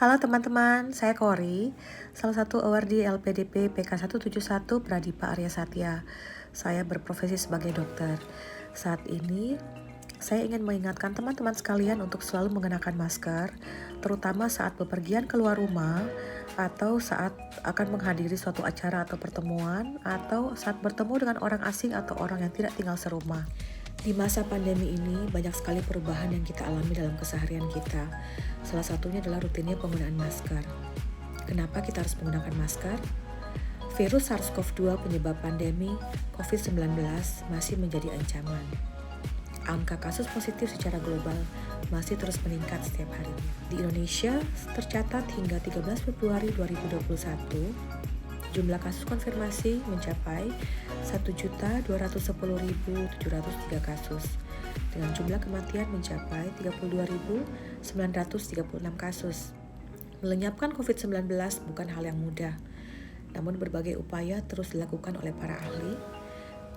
Halo teman-teman, saya Kori, salah satu awardee LPDP PK171 Pradipa Arya Satya. Saya berprofesi sebagai dokter. Saat ini, saya ingin mengingatkan teman-teman sekalian untuk selalu mengenakan masker, terutama saat bepergian keluar rumah, atau saat akan menghadiri suatu acara atau pertemuan, atau saat bertemu dengan orang asing atau orang yang tidak tinggal serumah. Di masa pandemi ini, banyak sekali perubahan yang kita alami dalam keseharian kita. Salah satunya adalah rutinnya penggunaan masker. Kenapa kita harus menggunakan masker? Virus SARS-CoV-2 penyebab pandemi COVID-19 masih menjadi ancaman. Angka kasus positif secara global masih terus meningkat setiap harinya. Di Indonesia, tercatat hingga 13 Februari 2021, jumlah kasus konfirmasi mencapai 1.210.703 kasus, dengan jumlah kematian mencapai 32.936 kasus. Melenyapkan COVID-19 bukan hal yang mudah, namun berbagai upaya terus dilakukan oleh para ahli,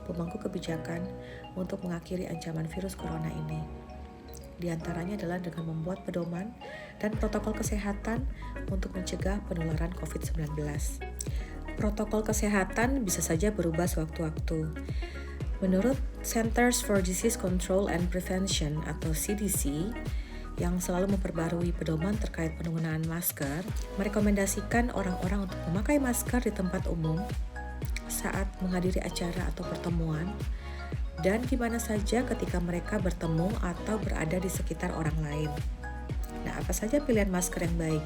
pemangku kebijakan untuk mengakhiri ancaman virus corona ini. Di antaranya adalah dengan membuat pedoman dan protokol kesehatan untuk mencegah penularan COVID-19. Protokol kesehatan bisa saja berubah sewaktu-waktu. Menurut Centers for Disease Control and Prevention atau CDC, yang selalu memperbarui pedoman terkait penggunaan masker, merekomendasikan orang-orang untuk memakai masker di tempat umum saat menghadiri acara atau pertemuan, dan di mana saja ketika mereka bertemu atau berada di sekitar orang lain. Nah, apa saja pilihan masker yang baik?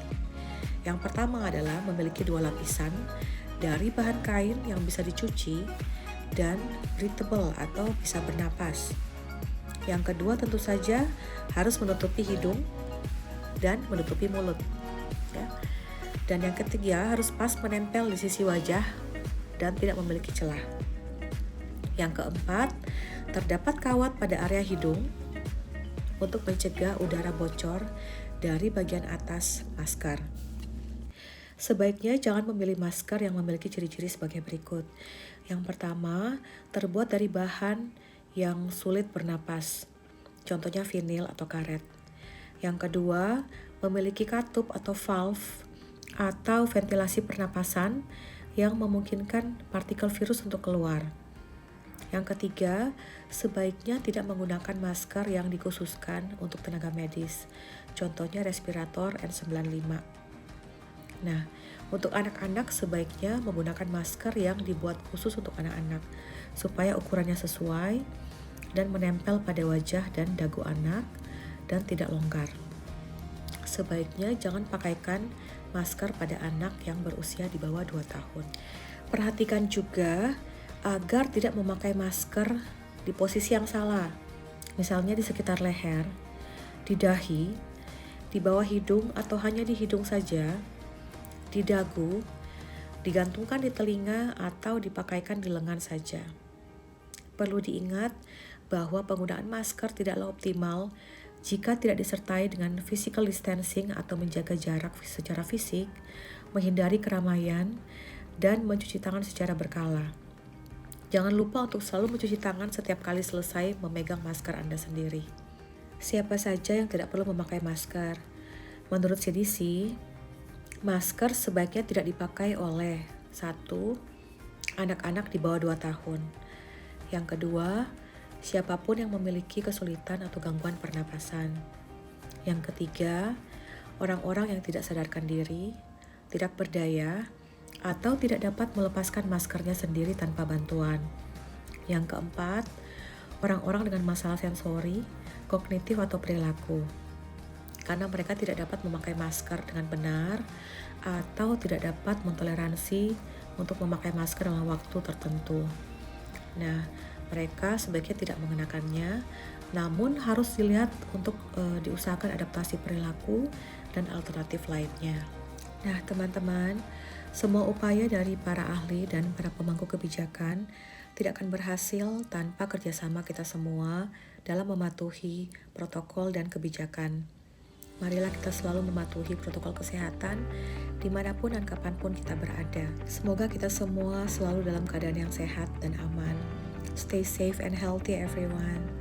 Yang pertama adalah memiliki 2 lapisan dari bahan kain yang bisa dicuci dan breathable atau bisa bernapas. Yang kedua tentu saja harus menutupi hidung dan menutupi mulut. Ya. Dan yang ketiga harus pas menempel di sisi wajah dan tidak memiliki celah. Yang keempat, terdapat kawat pada area hidung untuk mencegah udara bocor dari bagian atas masker. Sebaiknya jangan memilih masker yang memiliki ciri-ciri sebagai berikut. Yang pertama, terbuat dari bahan yang sulit bernapas, contohnya vinil atau karet. Yang kedua, memiliki katup atau valve atau ventilasi pernapasan yang memungkinkan partikel virus untuk keluar. Yang ketiga, sebaiknya tidak menggunakan masker yang dikhususkan untuk tenaga medis, contohnya respirator N95. Nah, untuk anak-anak sebaiknya menggunakan masker yang dibuat khusus untuk anak-anak, supaya ukurannya sesuai dan menempel pada wajah dan dagu anak dan tidak longgar. Sebaiknya jangan pakaikan masker pada anak yang berusia di bawah 2 tahun. Perhatikan juga agar tidak memakai masker di posisi yang salah, misalnya di sekitar leher, di dahi, di bawah hidung atau hanya di hidung saja, di dagu, digantungkan di telinga atau dipakaikan di lengan saja. Perlu diingat bahwa penggunaan masker tidaklah optimal jika tidak disertai dengan physical distancing atau menjaga jarak secara fisik, menghindari keramaian, dan mencuci tangan secara berkala. Jangan lupa untuk selalu mencuci tangan setiap kali selesai memegang masker Anda sendiri. Siapa saja yang tidak perlu memakai masker? Menurut CDC, masker sebaiknya tidak dipakai oleh 1. Anak-anak di bawah 2 tahun. Yang kedua, siapapun yang memiliki kesulitan atau gangguan pernapasan. Yang ketiga, orang-orang yang tidak sadarkan diri, tidak berdaya, atau tidak dapat melepaskan maskernya sendiri tanpa bantuan. Yang keempat, orang-orang dengan masalah sensori, kognitif atau perilaku, karena mereka tidak dapat memakai masker dengan benar atau tidak dapat mentoleransi untuk memakai masker dalam waktu tertentu. Nah, mereka sebaiknya tidak mengenakannya, namun harus dilihat untuk diusahakan adaptasi perilaku dan alternatif lainnya. Nah, teman-teman, semua upaya dari para ahli dan para pemangku kebijakan tidak akan berhasil tanpa kerjasama kita semua dalam mematuhi protokol dan kebijakan. Marilah kita selalu mematuhi protokol kesehatan dimanapun dan kapanpun kita berada. Semoga kita semua selalu dalam keadaan yang sehat dan aman. Stay safe and healthy everyone.